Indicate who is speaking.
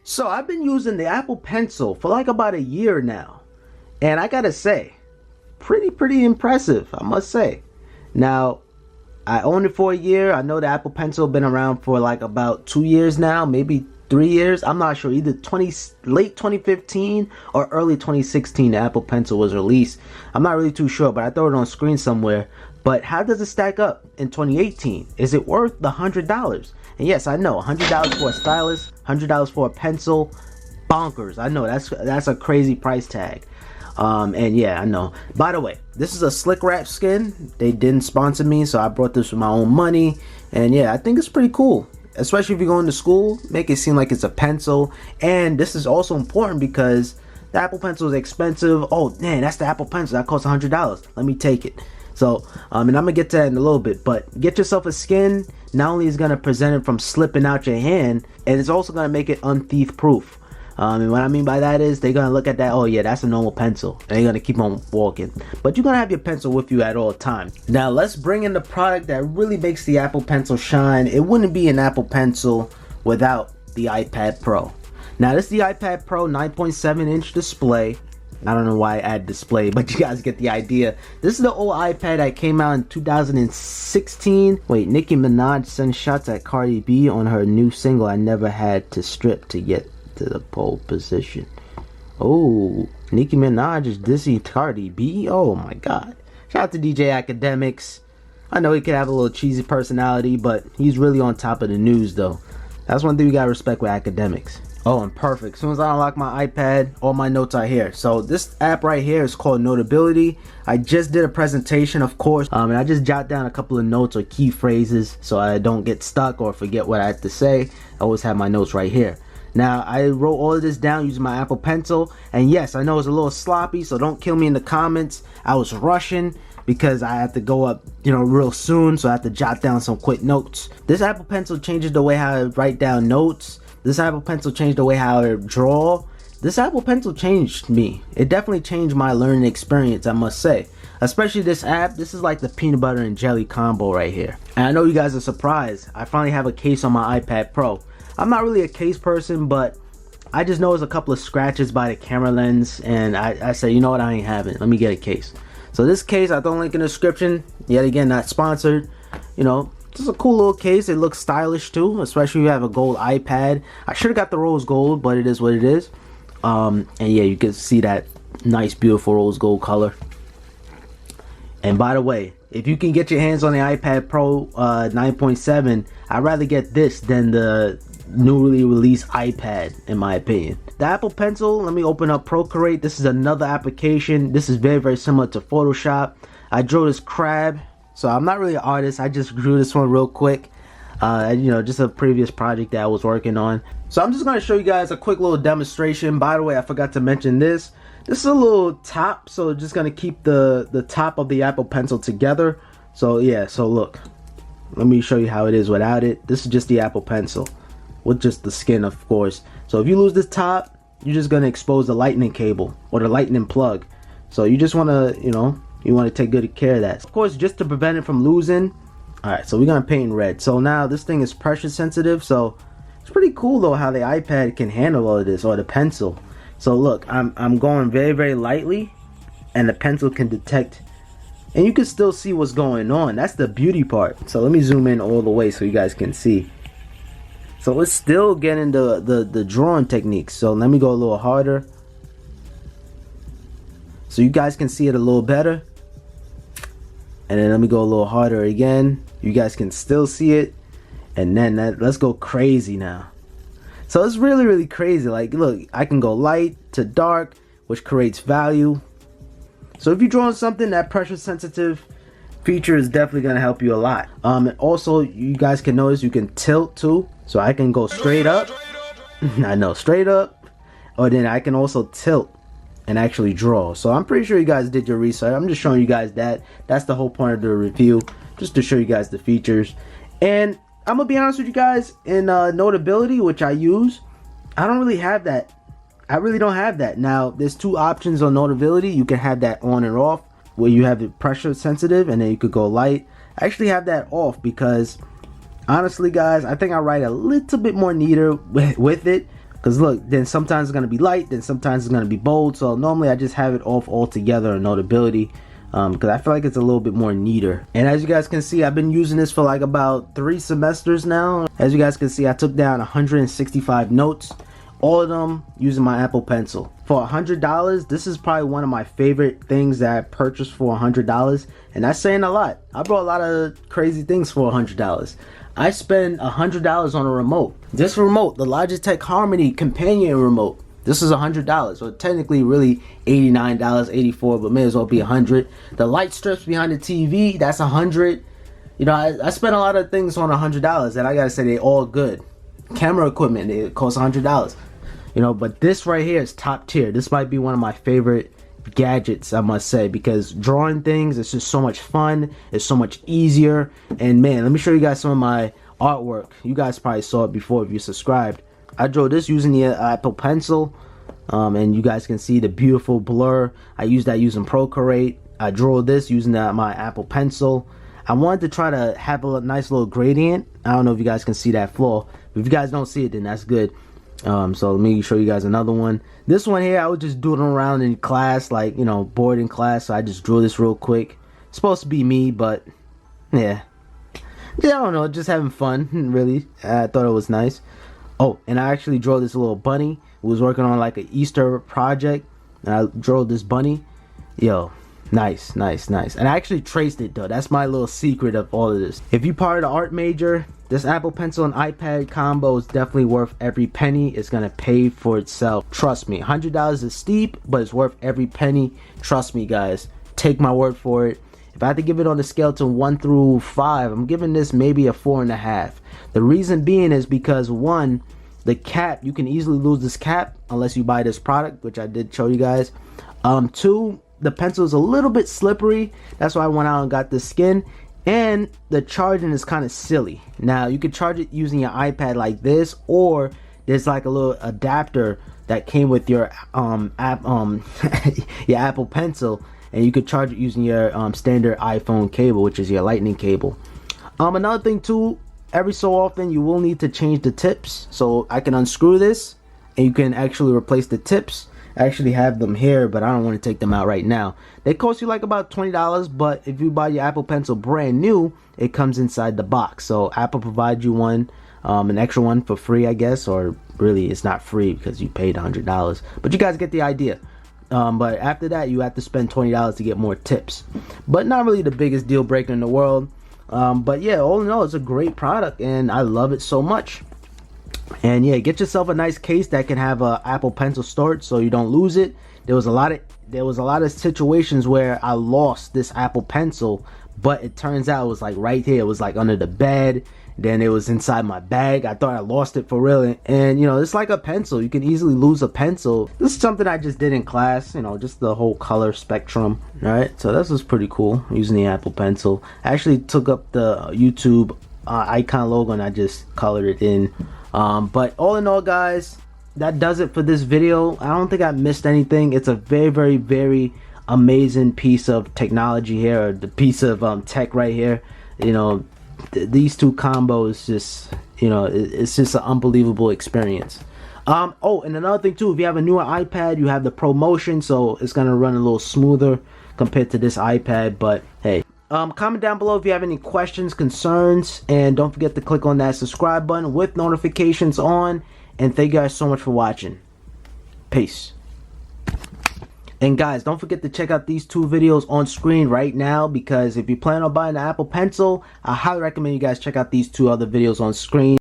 Speaker 1: So I've been using the Apple Pencil for like about a year now, and I gotta say, pretty impressive, I must say. Now, I owned it for a year. I know the Apple Pencil been around for like about 2 years now, maybe 3 years. I'm not sure, either late 2015 or early 2016 the Apple Pencil was released. I'm not really too sure, but I throw it on screen somewhere. But how does it stack up in 2018? Is it worth the $100? And yes, I know, $100 for a stylus, $100 for a pencil, bonkers. I know that's a crazy price tag. And yeah, I know. By the way, this is a slick wrap skin. They didn't sponsor me, so I brought this with my own money. And yeah, I think it's pretty cool, especially if you're going to school. Make it seem like it's a pencil. And this is also important because the Apple Pencil is expensive. Oh man, that's the Apple Pencil that costs $100. Let me take it. So, and I'm gonna get to that in a little bit, but get yourself a skin. Not only is gonna prevent it from slipping out your hand, and it's also gonna make it unteeth proof. And what I mean by that is they're gonna look at that, oh yeah, that's a normal pencil, and they're gonna keep on walking. But you're gonna have your pencil with you at all times. Now let's bring in the product that really makes the Apple Pencil shine. It wouldn't be an Apple Pencil without the iPad Pro. Now this is the iPad Pro 9.7-inch display. I don't know why I add display, but you guys get the idea. This is the old iPad that came out in 2016. Wait, Nicki Minaj sends shots at Cardi B on her new single, I Never Had to Strip to Get to the Pole Position. Oh, Nicki Minaj is dissing Cardi B? Oh my god. Shout out to DJ Academics. I know he could have a little cheesy personality, but he's really on top of the news though. That's one thing we gotta respect with Academics. Oh, and perfect. As soon as I unlock my iPad, all my notes are here. So this app right here is called Notability. I just did a presentation, of course, and I just jot down a couple of notes or key phrases so I don't get stuck or forget what I have to say. I always have my notes right here. Now, I wrote all of this down using my Apple Pencil, and yes, I know it's a little sloppy, so don't kill me in the comments. I was rushing because I had to go up, real soon, so I had to jot down some quick notes. This Apple Pencil changes the way how I write down notes. This Apple Pencil changed the way how I draw. This Apple Pencil changed me. It definitely changed my learning experience, I must say. Especially this app. This is like the peanut butter and jelly combo right here. And I know you guys are surprised. I finally have a case on my iPad Pro. I'm not really a case person, but I just noticed a couple of scratches by the camera lens. And I said, you know what, I ain't having it. Let me get a case. So this case, I throw a link in the description. Yet again, not sponsored. Just a cool little case. It looks stylish too, especially if you have a gold iPad. I should have got the rose gold, but it is what it is. And yeah, you can see that nice, beautiful rose gold color. And by the way, if you can get your hands on the iPad Pro 9.7, I'd rather get this than the newly released iPad, in my opinion. The Apple Pencil, let me open up Procreate. This is another application. This is very similar to Photoshop. I drew this crab. So I'm not really an artist, I just drew this one real quick. Just a previous project that I was working on. So I'm just going to show you guys a quick little demonstration. By the way, I forgot to mention this. This is a little top, so just going to keep the top of the Apple Pencil together. So yeah, so look. Let me show you how it is without it. This is just the Apple Pencil. With just the skin, of course. So if you lose this top, you're just going to expose the lightning cable or the lightning plug. So you just want to, you want to take good care of that. Of course, just to prevent it from losing. Alright, so we're going to paint in red. So now this thing is pressure sensitive. So it's pretty cool though how the iPad can handle all of this, or the pencil. So look, I'm going very lightly, and the pencil can detect, and you can still see what's going on. That's the beauty part. So let me zoom in all the way so you guys can see. So it's still getting the drawing techniques. So let me go a little harder so you guys can see it a little better. And then let me go a little harder again. You guys can still see it. And then let's go crazy now. So it's really crazy. Like, look, I can go light to dark, which creates value. So if you're drawing something, that pressure sensitive feature is definitely going to help you a lot. And also, you guys can notice you can tilt too. So I can go straight up. I know, straight up. Or then I can also tilt and actually draw. So I'm pretty sure you guys did your research. I'm just showing you guys that. That's the whole point of the review, just to show you guys the features. And I'm gonna be honest with you guys, in Notability, which I use, I don't really have that. I really don't have that. Now there's two options on Notability. You can have that on and off, where you have it pressure sensitive, and then you could go light. I actually have that off because honestly guys, I think I write a little bit more neater with it. Because look, then sometimes it's going to be light, then sometimes it's going to be bold. So normally I just have it off altogether in Notability, because I feel like it's a little bit more neater. And as you guys can see, I've been using this for like about 3 semesters now. As you guys can see, I took down 165 notes, all of them using my Apple Pencil. For $100, this is probably one of my favorite things that I purchased for $100, and that's saying a lot. I bought a lot of crazy things for $100. I spent $100 on a remote. This remote, the Logitech Harmony companion remote, this is $100. So technically really $89, $84, but may as well be $100. The light strips behind the TV, that's $100. You know, I spent a lot of things on $100, and I gotta say they all good. Camera equipment, it costs $100. You know, but this right here is top tier. This might be one of my favorite gadgets, I must say, because drawing things, it's just so much fun. It's so much easier. And man, let me show you guys some of my artwork. You guys probably saw it before if you subscribed. I drew this using the Apple Pencil, and you guys can see the beautiful blur. I used that using Procreate. I drew this using my Apple Pencil. I wanted to try to have a nice little gradient. I don't know if you guys can see that flaw. If you guys don't see it, then that's good. So let me show you guys another one. This one here, I was just doing around in class, like, you know, bored in class, so I just drew this real quick. It's supposed to be me, but yeah, I don't know, just having fun. Really, I thought it was nice. Oh, and I actually drew this little bunny who was working on like an Easter project, and I drew this bunny. Yo, nice. And I actually traced it though. That's my little secret of all of this. If you're part of the art major, this Apple Pencil and iPad combo is definitely worth every penny. It's gonna pay for itself. Trust me. $100 is steep, but it's worth every penny. Trust me, guys. Take my word for it. If I had to give it on a scale to 1 through 5, I'm giving this maybe a 4.5. The reason being is because 1, the cap, you can easily lose this cap unless you buy this product, which I did show you guys. 2, the pencil is a little bit slippery. That's why I went out and got the skin. And the charging is kind of silly. Now you could charge it using your iPad like this, or there's like a little adapter that came with your your Apple Pencil, and you could charge it using your standard iPhone cable, which is your lightning cable. Another thing too, every so often you will need to change the tips. So I can unscrew this and you can actually replace the tips. I actually have them here, but I don't want to take them out right now. They cost you like about $20, but if you buy your Apple Pencil brand new, it comes inside the box. So Apple provides you one, an extra one for free, I guess, or really it's not free because you paid $100. But you guys get the idea. But after that, you have to spend $20 to get more tips. But not really the biggest deal breaker in the world. But yeah, all in all, it's a great product, and I love it so much. And yeah, get yourself a nice case that can have a Apple Pencil storage so you don't lose it. There was a lot of situations where I lost this Apple Pencil, but it turns out it was like right here. It was like under the bed, then it was inside my bag. I thought I lost it for real. And you know, it's like a pencil. You can easily lose a pencil. This is something I just did in class, you know, just the whole color spectrum. All right, so this was pretty cool using the Apple Pencil. I actually took up the YouTube icon logo and I just colored it in. But all in all, guys, that does it for this video. I don't think I missed anything. It's a very amazing piece of technology here, or the piece of tech right here. You know, these two combos, just, you know, it's just an unbelievable experience. Oh, and another thing too, if you have a newer iPad, you have the ProMotion, so it's gonna run a little smoother compared to this iPad. But hey, comment down below if you have any questions, concerns, and don't forget to click on that subscribe button with notifications on. And thank you guys so much for watching. Peace. And guys, don't forget to check out these 2 videos on screen right now, because if you plan on buying an Apple Pencil, I highly recommend you guys check out these 2 other videos on screen.